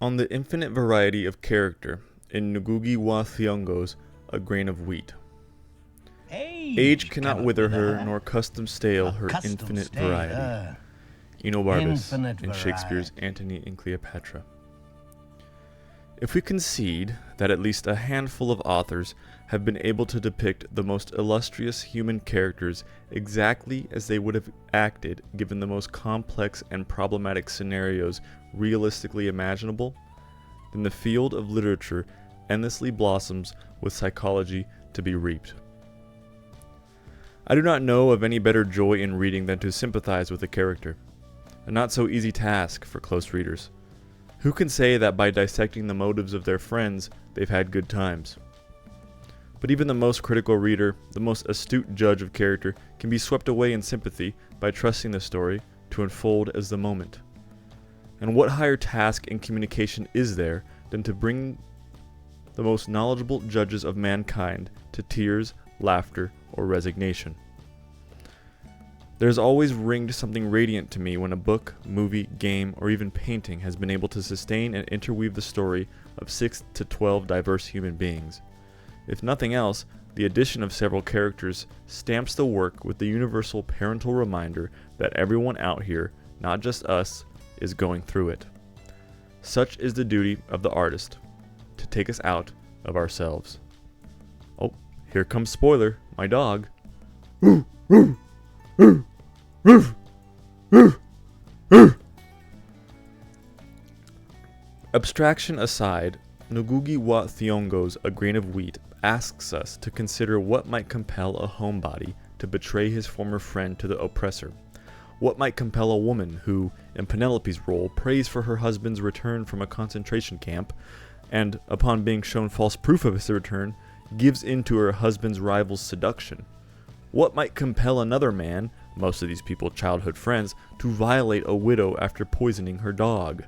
On the infinite variety of character in Ngũgĩ wa Thiong'o's A Grain of Wheat. Age cannot wither her, nor custom stale her infinite variety. Enobarbus in Shakespeare's Antony and Cleopatra. If we concede that at least a handful of authors have been able to depict the most illustrious human characters exactly as they would have acted given the most complex and problematic scenarios realistically imaginable, then the field of literature endlessly blossoms with psychology to be reaped. I do not know of any better joy in reading than to sympathize with a character, a not so easy task for close readers. Who can say that by dissecting the motives of their friends, they've had good times? But even the most critical reader, the most astute judge of character, can be swept away in sympathy by trusting the story to unfold as the moment. And what higher task in communication is there than to bring the most knowledgeable judges of mankind to tears, laughter, or resignation? There has always ringed something radiant to me when a book, movie, game, or even painting has been able to sustain and interweave the story of 6 to 12 diverse human beings. If nothing else, the addition of several characters stamps the work with the universal parental reminder that everyone out here, not just us, is going through it. Such is the duty of the artist, to take us out of ourselves. Oh, here comes Spoiler, my dog. Abstraction aside, Ngũgĩ wa Thiong'o's A Grain of Wheat asks us to consider what might compel a homebody to betray his former friend to the oppressor. What might compel a woman who, in Penelope's role, prays for her husband's return from a concentration camp, and, upon being shown false proof of his return, gives in to her husband's rival's seduction? What might compel another man, most of these people childhood friends, to violate a widow after poisoning her dog?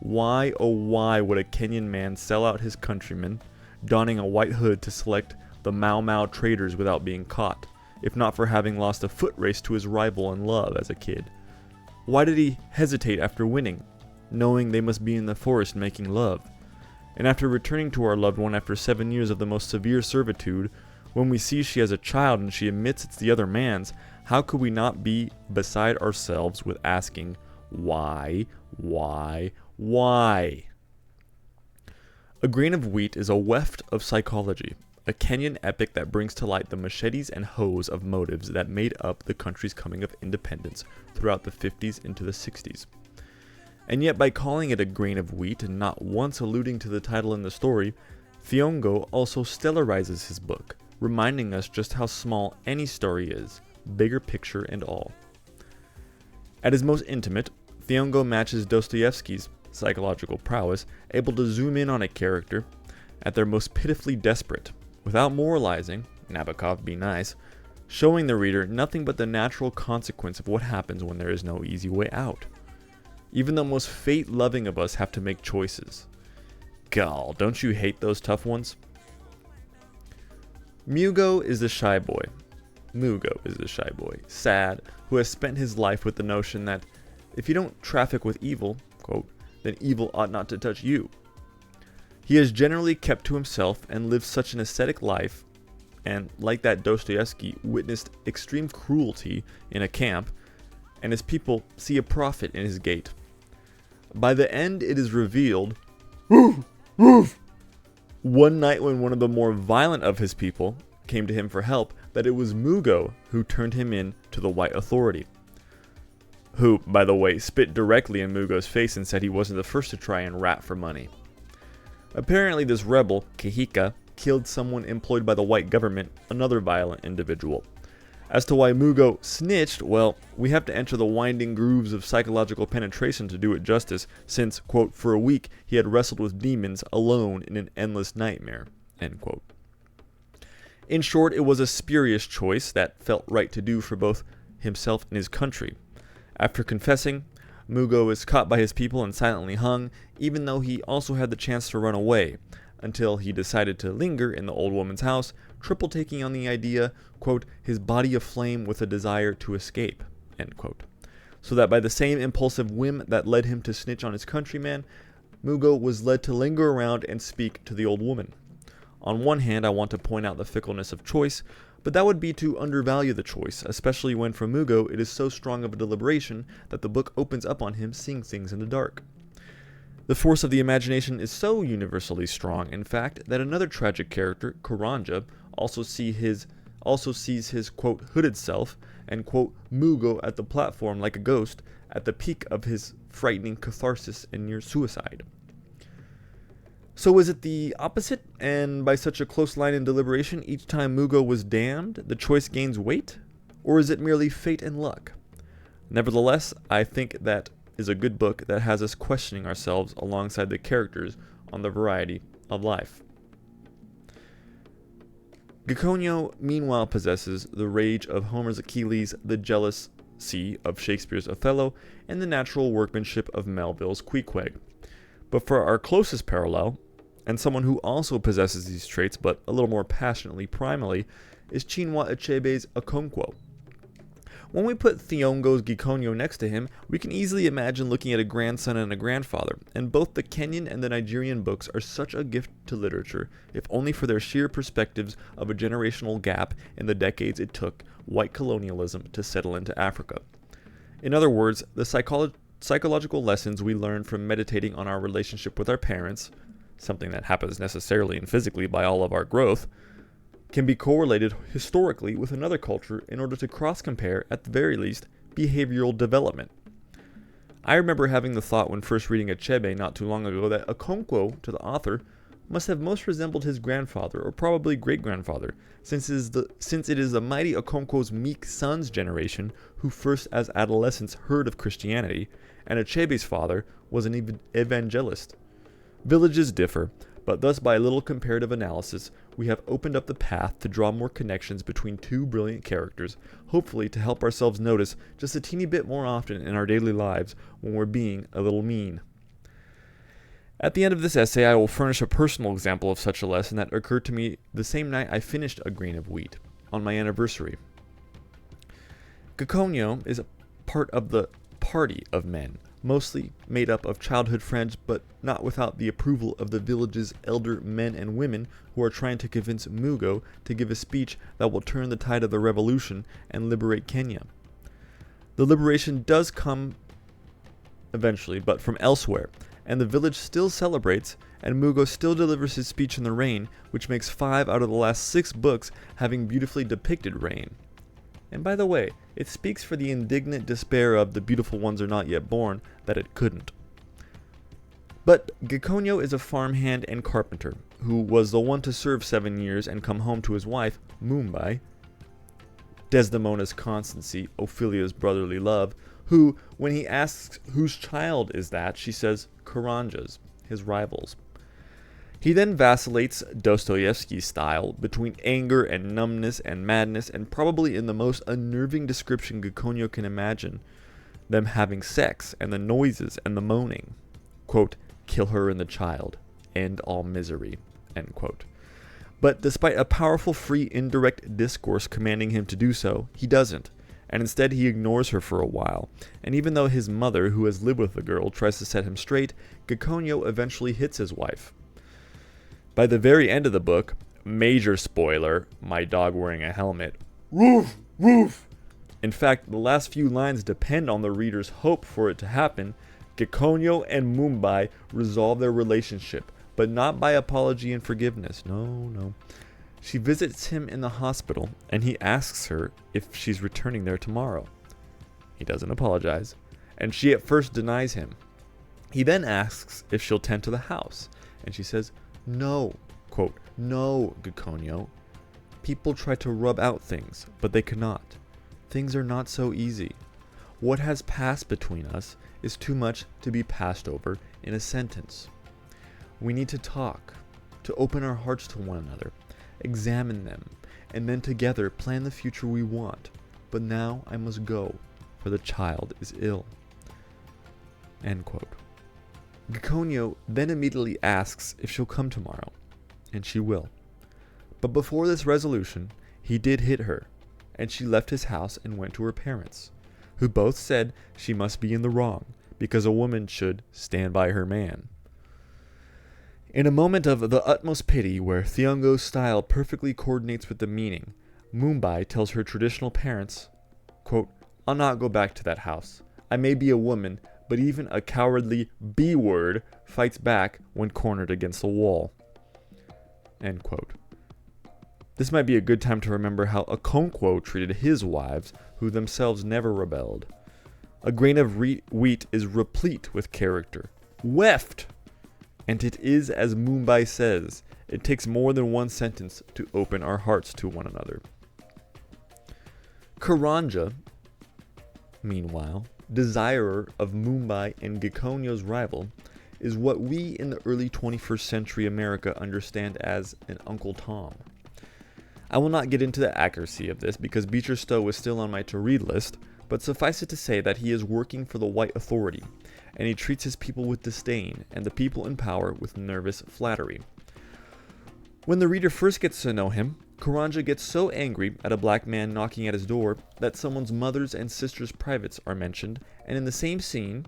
Why, oh why, would a Kenyan man sell out his countrymen, donning a white hood to select the Mau Mau traders without being caught, if not for having lost a foot race to his rival in love as a kid? Why did he hesitate after winning, knowing they must be in the forest making love? And after returning to our loved one after 7 years of the most severe servitude, when we see she has a child and she admits it's the other man's, how could we not be beside ourselves with asking, why? A Grain of Wheat is a weft of psychology, a Kenyan epic that brings to light the machetes and hoes of motives that made up the country's coming of independence throughout the 50s into the 60s. And yet by calling it A Grain of Wheat and not once alluding to the title in the story, Thiong'o also stellarizes his book, reminding us just how small any story is, bigger picture and all. At his most intimate, Thiong'o matches Dostoevsky's psychological prowess, able to zoom in on a character at their most pitifully desperate, without moralizing, Nabokov be nice, showing the reader nothing but the natural consequence of what happens when there is no easy way out. Even the most fate-loving of us have to make choices. Gall, don't you hate those tough ones? Mugo is the shy boy. Sad, who has spent his life with the notion that if you don't traffic with evil, quote, then evil ought not to touch you. He has generally kept to himself and lived such an ascetic life, and like that Dostoevsky, witnessed extreme cruelty in a camp, and his people see a prophet in his gait. By the end, it is revealed, one night when one of the more violent of his people came to him for help, that it was Mugo who turned him in to the white authority. Who, by the way, spit directly in Mugo's face and said he wasn't the first to try and rat for money. Apparently this rebel, Kehika, killed someone employed by the white government, another violent individual. As to why Mugo snitched, well, we have to enter the winding grooves of psychological penetration to do it justice, since, quote, for a week he had wrestled with demons alone in an endless nightmare, end quote. In short, it was a spurious choice that felt right to do for both himself and his country. After confessing, Mugo is caught by his people and silently hung, even though he also had the chance to run away, until he decided to linger in the old woman's house, triple taking on the idea, quote, his body aflame with a desire to escape, end quote. So that by the same impulsive whim that led him to snitch on his countryman, Mugo was led to linger around and speak to the old woman. On one hand, I want to point out the fickleness of choice, but that would be to undervalue the choice, especially when for Mugo it is so strong of a deliberation that the book opens up on him seeing things in the dark. The force of the imagination is so universally strong, in fact, that another tragic character, Karanja, also sees his, quote, hooded self and, quote, Mugo at the platform like a ghost at the peak of his frightening catharsis and near suicide. So is it the opposite, and by such a close line in deliberation, each time Mugo was damned, the choice gains weight? Or is it merely fate and luck? Nevertheless, I think that is a good book that has us questioning ourselves alongside the characters on the variety of life. Gicconio, meanwhile, possesses the rage of Homer's Achilles, the jealousy of Shakespeare's Othello, and the natural workmanship of Melville's Queequeg. But for our closest parallel, and someone who also possesses these traits but a little more passionately primally, is Chinua Achebe's Okonkwo. When we put Thiong'o's Gicconio next to him, we can easily imagine looking at a grandson and a grandfather, and both the Kenyan and the Nigerian books are such a gift to literature, if only for their sheer perspectives of a generational gap in the decades it took white colonialism to settle into Africa. In other words, the psychological lessons we learn from meditating on our relationship with our parents, something that happens necessarily and physically by all of our growth, can be correlated historically with another culture in order to cross-compare, at the very least, behavioral development. I remember having the thought when first reading Achebe not too long ago that Okonkwo, to the author, must have most resembled his grandfather, or probably great-grandfather, since it is the mighty Okonkwo's meek son's generation who first as adolescents heard of Christianity, and Achebe's father was an evangelist. Villages differ, but thus by a little comparative analysis, we have opened up the path to draw more connections between two brilliant characters, hopefully to help ourselves notice just a teeny bit more often in our daily lives when we're being a little mean. At the end of this essay, I will furnish a personal example of such a lesson that occurred to me the same night I finished A Grain of Wheat, on my anniversary. Gicconio is a part of the party of men, mostly made up of childhood friends, but not without the approval of the village's elder men and women who are trying to convince Mugo to give a speech that will turn the tide of the revolution and liberate Kenya. The liberation does come eventually, but from elsewhere, and the village still celebrates, and Mugo still delivers his speech in the rain, which makes 5 out of the last 6 books having beautifully depicted rain. And by the way, it speaks for the indignant despair of the beautiful ones are not yet born that it couldn't. But Gicconio is a farmhand and carpenter, who was the one to serve 7 years and come home to his wife, Mumbai, Desdemona's constancy, Ophelia's brotherly love, who, when he asks whose child is that, she says Karanja's, his rival's. He then vacillates, Dostoevsky style, between anger and numbness and madness, and probably in the most unnerving description Gicconio can imagine, them having sex, and the noises and the moaning. Quote, kill her and the child, end all misery, end quote. But despite a powerful free indirect discourse commanding him to do so, he doesn't, and instead he ignores her for a while, and even though his mother, who has lived with the girl, tries to set him straight, Gicconio eventually hits his wife. By the very end of the book, major spoiler, my dog wearing a helmet, woof, woof. In fact, the last few lines depend on the reader's hope for it to happen. Gicconio and Mumbai resolve their relationship, but not by apology and forgiveness. No. She visits him in the hospital, and he asks her if she's returning there tomorrow. He doesn't apologize, and she at first denies him. He then asks if she'll tend to the house, and she says, no, quote, no, Gicconio. People try to rub out things, but they cannot. Things are not so easy. What has passed between us is too much to be passed over in a sentence. We need to talk, to open our hearts to one another, examine them, and then together plan the future we want. But now I must go, for the child is ill. End quote. Gicconio then immediately asks if she'll come tomorrow, and she will. But before this resolution, he did hit her, and she left his house and went to her parents, who both said she must be in the wrong, because a woman should stand by her man. In a moment of the utmost pity, where Thiong'o's style perfectly coordinates with the meaning, Mumbai tells her traditional parents, quote, "I'll not go back to that house. I may be a woman, but even a cowardly B-word fights back when cornered against the wall." End quote. This might be a good time to remember how Okonkwo treated his wives, who themselves never rebelled. A grain of wheat is replete with character. Weft! And it is as Mumbai says, it takes more than one sentence to open our hearts to one another. Karanja, meanwhile, desirer of Mumbai and Gikonyos' rival, is what we in the early 21st century America understand as an Uncle Tom. I will not get into the accuracy of this because Beecher Stowe is still on my to-read list, but suffice it to say that he is working for the white authority, and he treats his people with disdain and the people in power with nervous flattery. When the reader first gets to know him, Karanja gets so angry at a black man knocking at his door that someone's mother's and sister's privates are mentioned, and in the same scene,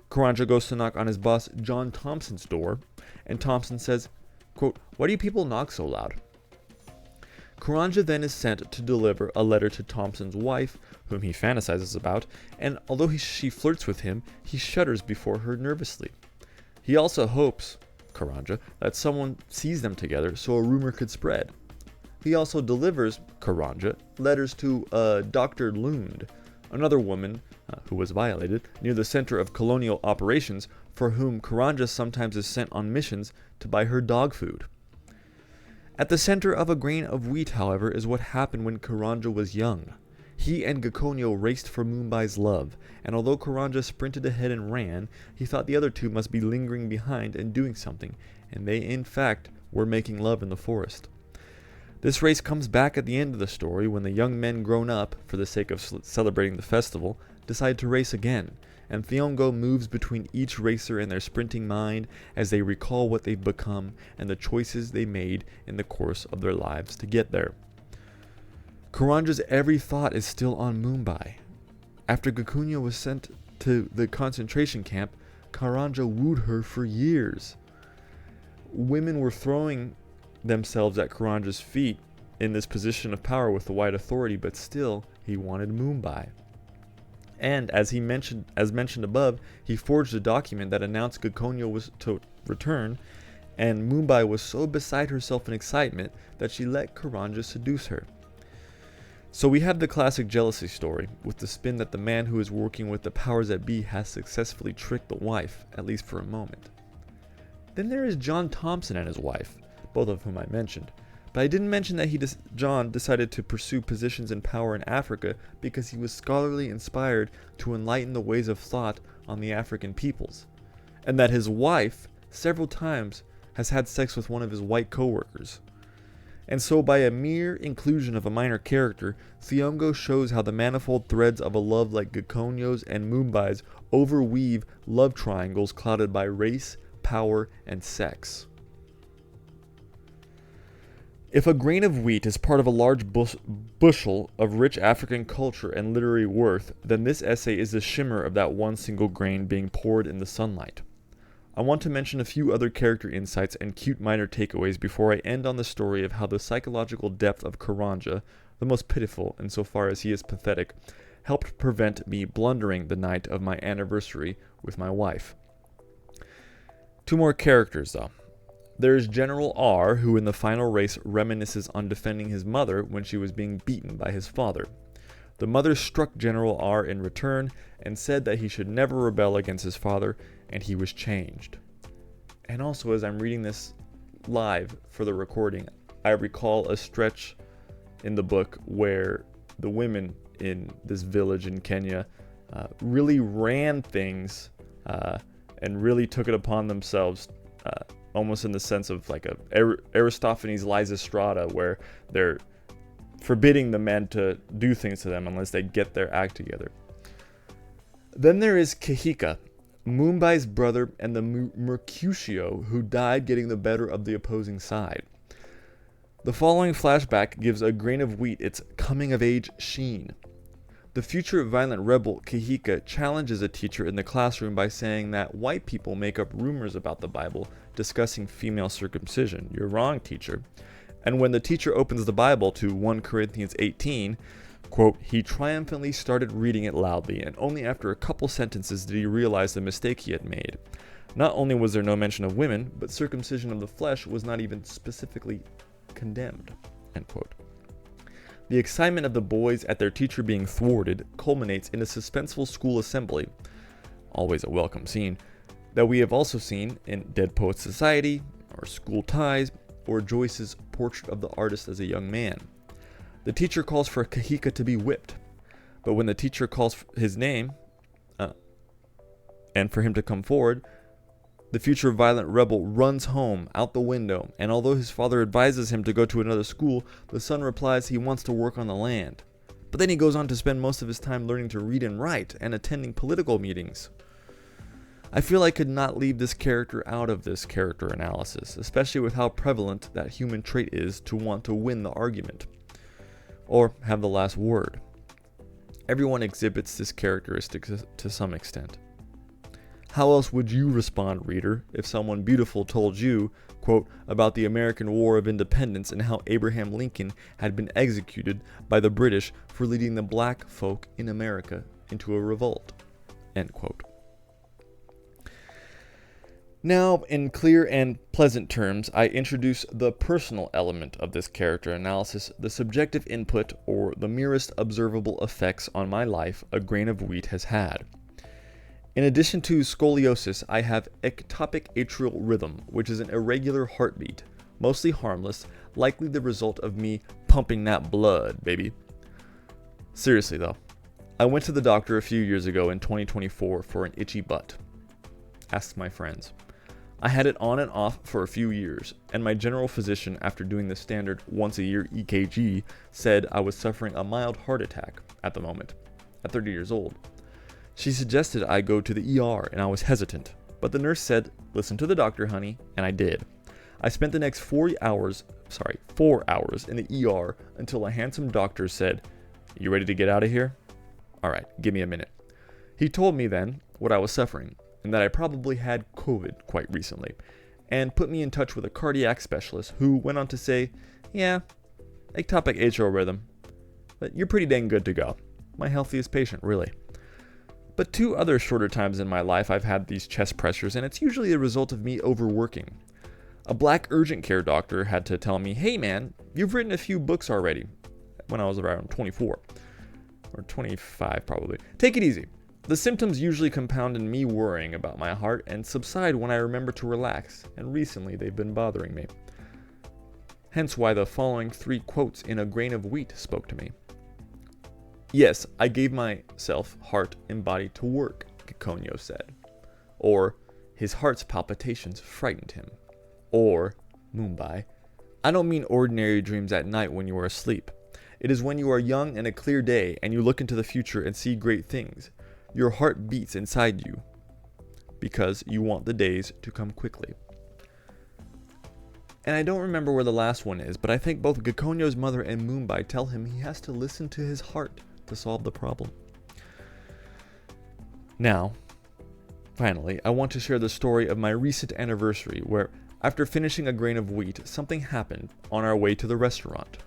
Karanja goes to knock on his boss John Thompson's door, and Thompson says, quote, "Why do you people knock so loud?" Karanja then is sent to deliver a letter to Thompson's wife, whom he fantasizes about, and although she flirts with him, he shudders before her nervously. He also hopes, Karanja, that someone sees them together so a rumor could spread. He also delivers, Karanja, letters to Dr. Lund, another woman who was violated, near the center of colonial operations, for whom Karanja sometimes is sent on missions to buy her dog food. At the center of a grain of wheat, however, is what happened when Karanja was young. He and Gikonyo raced for Mumbai's love, and although Karanja sprinted ahead and ran, he thought the other two must be lingering behind and doing something, and they in fact were making love in the forest. This race comes back at the end of the story when the young men grown up, for the sake of celebrating the festival, decide to race again, and Thiong'o moves between each racer in their sprinting mind as they recall what they've become and the choices they made in the course of their lives to get there. Karanja's every thought is still on Mumbai. After Gikonyo was sent to the concentration camp, Karanja wooed her for years. Women were throwing themselves at Karanja's feet in this position of power with the white authority, but still he wanted Mumbai. And as mentioned above, he forged a document that announced Gikonyo was to return, and Mumbai was so beside herself in excitement that she let Karanja seduce her. So we have the classic jealousy story, with the spin that the man who is working with the powers that be has successfully tricked the wife, at least for a moment. Then there is John Thompson and his wife, both of whom I mentioned. But I didn't mention that John decided to pursue positions in power in Africa because he was scholarly inspired to enlighten the ways of thought on the African peoples, and that his wife several times has had sex with one of his white co-workers. And so by a mere inclusion of a minor character, Thiong'o shows how the manifold threads of a love like Gikonyo's and Mumbai's overweave love triangles clouded by race, power, and sex. If a grain of wheat is part of a large bushel of rich African culture and literary worth, then this essay is the shimmer of that one single grain being poured in the sunlight. I want to mention a few other character insights and cute minor takeaways before I end on the story of how the psychological depth of Karanja, the most pitiful insofar as he is pathetic, helped prevent me blundering the night of my anniversary with my wife. Two more characters, though. There is General R, who in the final race reminisces on defending his mother when she was being beaten by his father. The mother struck General R in return and said that he should never rebel against his father, and he was changed. And also, as I'm reading this live for the recording, I recall a stretch in the book where the women in this village in Kenya really ran things and really took it upon themselves, almost in the sense of like a Aristophanes' Lysistrata, where they're forbidding the men to do things to them unless they get their act together. Then there is Kahika, Mumbai's brother and the Mercutio who died getting the better of the opposing side. The following flashback gives a grain of wheat its coming-of-age sheen. The future violent rebel Kahika challenges a teacher in the classroom by saying that white people make up rumors about the Bible discussing female circumcision. You're wrong, teacher. And when the teacher opens the Bible to 1 Corinthians 18, quote, he triumphantly started reading it loudly, and only after a couple sentences did he realize the mistake he had made. Not only was there no mention of women, but circumcision of the flesh was not even specifically condemned, end quote. The excitement of the boys at their teacher being thwarted culminates in a suspenseful school assembly, always a welcome scene, that we have also seen in Dead Poets Society, or School Ties, or Joyce's Portrait of the Artist as a Young Man. The teacher calls for Kahika to be whipped, but when the teacher calls his name, and for him to come forward, the future violent rebel runs home, out the window, and although his father advises him to go to another school, the son replies he wants to work on the land. But then he goes on to spend most of his time learning to read and write, and attending political meetings. I feel I could not leave this character out of this character analysis, especially with how prevalent that human trait is to want to win the argument, or have the last word. Everyone exhibits this characteristic to some extent. How else would you respond, reader, if someone beautiful told you, quote, about the American War of Independence and how Abraham Lincoln had been executed by the British for leading the black folk in America into a revolt, end quote. Now, in clear and pleasant terms, I introduce the personal element of this character analysis, the subjective input or the merest observable effects on my life a grain of wheat has had. In addition to scoliosis, I have ectopic atrial rhythm, which is an irregular heartbeat, mostly harmless, likely the result of me pumping that blood, baby. Seriously though, I went to the doctor a few years ago in 2024 for an itchy butt. Ask my friends. I had it on and off for a few years, and my general physician, after doing the standard once-a-year EKG, said I was suffering a mild heart attack at the moment, at 30 years old. She suggested I go to the ER, and I was hesitant, but the nurse said, listen to the doctor, honey, and I did. I spent the next 4 hours in the ER until a handsome doctor said, you ready to get out of here? All right, give me a minute. He told me then what I was suffering, and that I probably had COVID quite recently, and put me in touch with a cardiac specialist who went on to say, yeah, ectopic atrial rhythm, but you're pretty dang good to go. My healthiest patient, really. But 2 other shorter times in my life I've had these chest pressures, and it's usually a result of me overworking. A black urgent care doctor had to tell me, hey man, you've written a few books already, when I was around 24, or 25 probably. Take it easy. The symptoms usually compound in me worrying about my heart and subside when I remember to relax, and recently they've been bothering me. Hence why the following 3 quotes in A Grain of Wheat spoke to me. Yes, I gave myself heart and body to work, Ngũgĩ said. Or, his heart's palpitations frightened him. Or, Mumbai, I don't mean ordinary dreams at night when you are asleep. It is when you are young and a clear day and you look into the future and see great things. Your heart beats inside you because you want the days to come quickly. And I don't remember where the last one is, but I think both Ngũgĩ's mother and Mumbai tell him he has to listen to his heart to solve the problem. Now, finally, I want to share the story of my recent anniversary where, after finishing A Grain of Wheat, something happened on our way to the restaurant.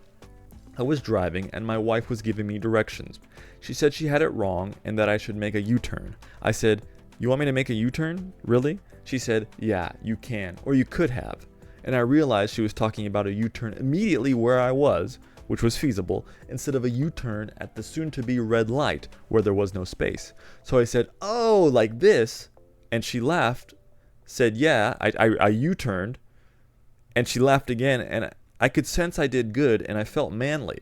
I was driving and my wife was giving me directions. She said she had it wrong and that I should make a U-turn. I said, you want me to make a U-turn? Really? She said, yeah, you can, or you could have. And I realized she was talking about a U-turn immediately where I was, which was feasible, instead of a U-turn at the soon-to-be red light where there was no space. So I said, oh, like this? And she laughed, said, yeah, I U-turned, and she laughed again, and I could sense I did good, and I felt manly.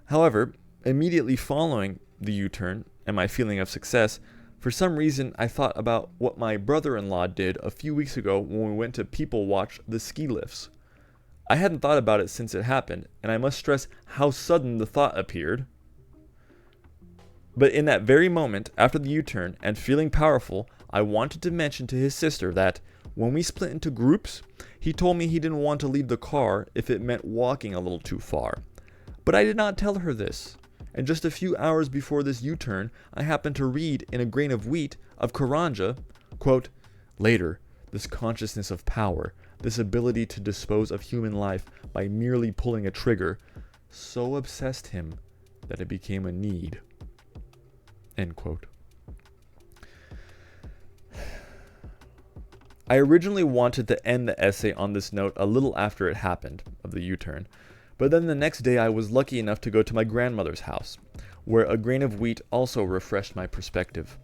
However, immediately following the U-turn and my feeling of success, for some reason I thought about what my brother-in-law did a few weeks ago when we went to people watch the ski lifts. I hadn't thought about it since it happened, and I must stress how sudden the thought appeared. But in that very moment, after the U-turn, and feeling powerful, I wanted to mention to his sister that, when we split into groups, he told me he didn't want to leave the car if it meant walking a little too far. But I did not tell her this, And just a few hours before this U-turn, I happened to read in A Grain of Wheat of Karanja, quote, "Later, this consciousness of power, this ability to dispose of human life by merely pulling a trigger, so obsessed him that it became a need." End quote. I originally wanted to end the essay on this note a little after it happened, of the U-turn, but then the next day I was lucky enough to go to my grandmother's house, where A Grain of Wheat also refreshed my perspective.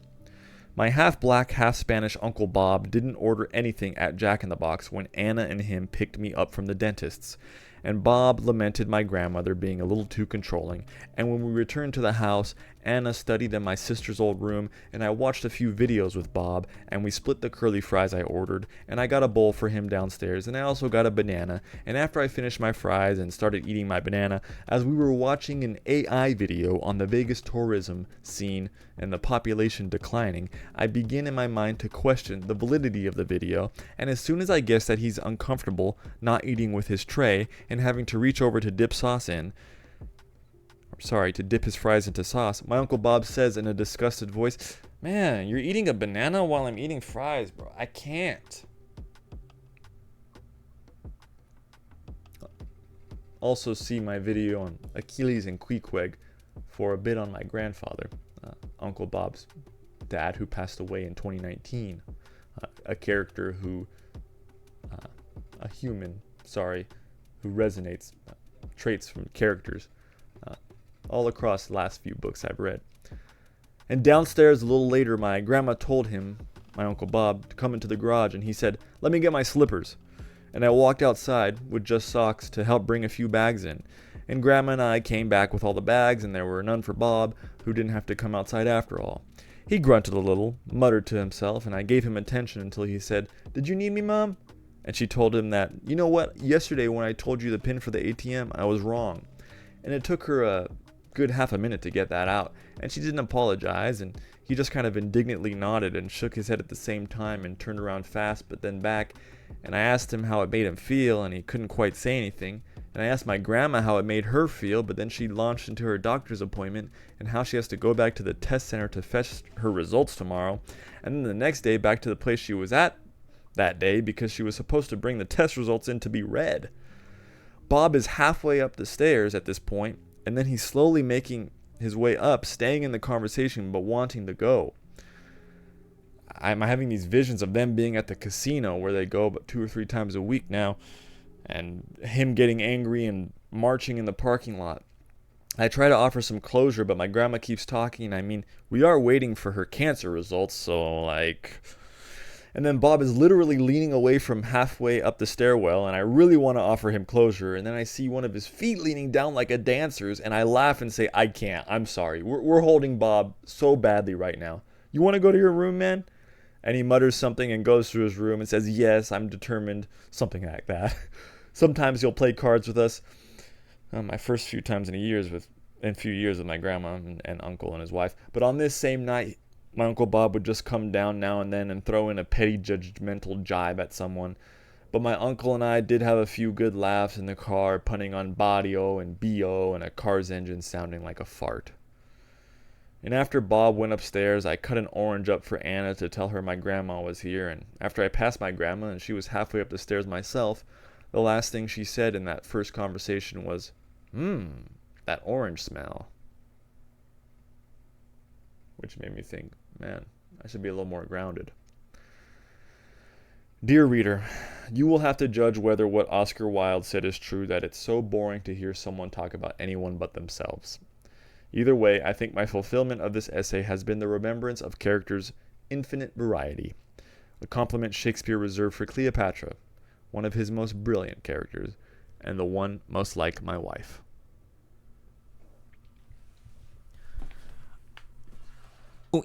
My half-black, half-Spanish Uncle Bob didn't order anything at Jack in the Box when Anna and him picked me up from the dentist's, and Bob lamented my grandmother being a little too controlling, and when we returned to the house, Anna studied in my sister's old room, and I watched a few videos with Bob, and we split the curly fries I ordered, and I got a bowl for him downstairs, and I also got a banana, and after I finished my fries and started eating my banana, as we were watching an AI video on the Vegas tourism scene and the population declining, I begin in my mind to question the validity of the video, and as soon as I guess that he's uncomfortable not eating with his tray and having to reach over to dip his fries into sauce, my Uncle Bob says in a disgusted voice, "Man, you're eating a banana while I'm eating fries, bro. I can't." Also see my video on Achilles and Queequeg for a bit on my grandfather, Uncle Bob's dad, who passed away in 2019. A character who, who resonates traits from characters all across the last few books I've read. And downstairs a little later, my grandma told him, my Uncle Bob, to come into the garage, and he said, "Let me get my slippers." And I walked outside with just socks to help bring a few bags in. And Grandma and I came back with all the bags, and there were none for Bob, who didn't have to come outside after all. He grunted a little, muttered to himself, and I gave him attention until he said, "Did you need me, Mom?" And she told him that, "You know what, yesterday when I told you the pin for the ATM, I was wrong." And it took her a good half a minute to get that out, and she didn't apologize, and he just kind of indignantly nodded and shook his head at the same time and turned around fast but then back, and I asked him how it made him feel, and he couldn't quite say anything, and I asked my grandma how it made her feel, but then she launched into her doctor's appointment and how she has to go back to the test center to fetch her results tomorrow, and then the next day back to the place she was at that day because she was supposed to bring the test results in to be read. Bob is halfway up the stairs at this point, and then he's slowly making his way up, staying in the conversation but wanting to go. I'm having these visions of them being at the casino where they go about 2 or 3 times a week now, and him getting angry and marching in the parking lot. I try to offer some closure, but my grandma keeps talking. I mean, we are waiting for her cancer results, so And then Bob is literally leaning away from halfway up the stairwell, and I really want to offer him closure, and then I see one of his feet leaning down like a dancer's, and I laugh and say, "I can't, I'm sorry. We're holding Bob so badly right now. You want to go to your room, man?" And he mutters something and goes to his room and says, "Yes, I'm determined," something like that. Sometimes he'll play cards with us. My first few times in a few years with my grandma and uncle and his wife. But on this same night, my Uncle Bob would just come down now and then and throw in a petty judgmental jibe at someone. But my uncle and I did have a few good laughs in the car, punning on Badio and B.O. and a car's engine sounding like a fart. And after Bob went upstairs, I cut an orange up for Anna to tell her my grandma was here, and after I passed my grandma and she was halfway up the stairs myself, the last thing she said in that first conversation was, "That orange smell." Which made me think, man, I should be a little more grounded. Dear reader, you will have to judge whether what Oscar Wilde said is true, that it's so boring to hear someone talk about anyone but themselves. Either way, I think my fulfillment of this essay has been the remembrance of characters' infinite variety, a compliment Shakespeare reserved for Cleopatra, one of his most brilliant characters, and the one most like my wife. Ooh,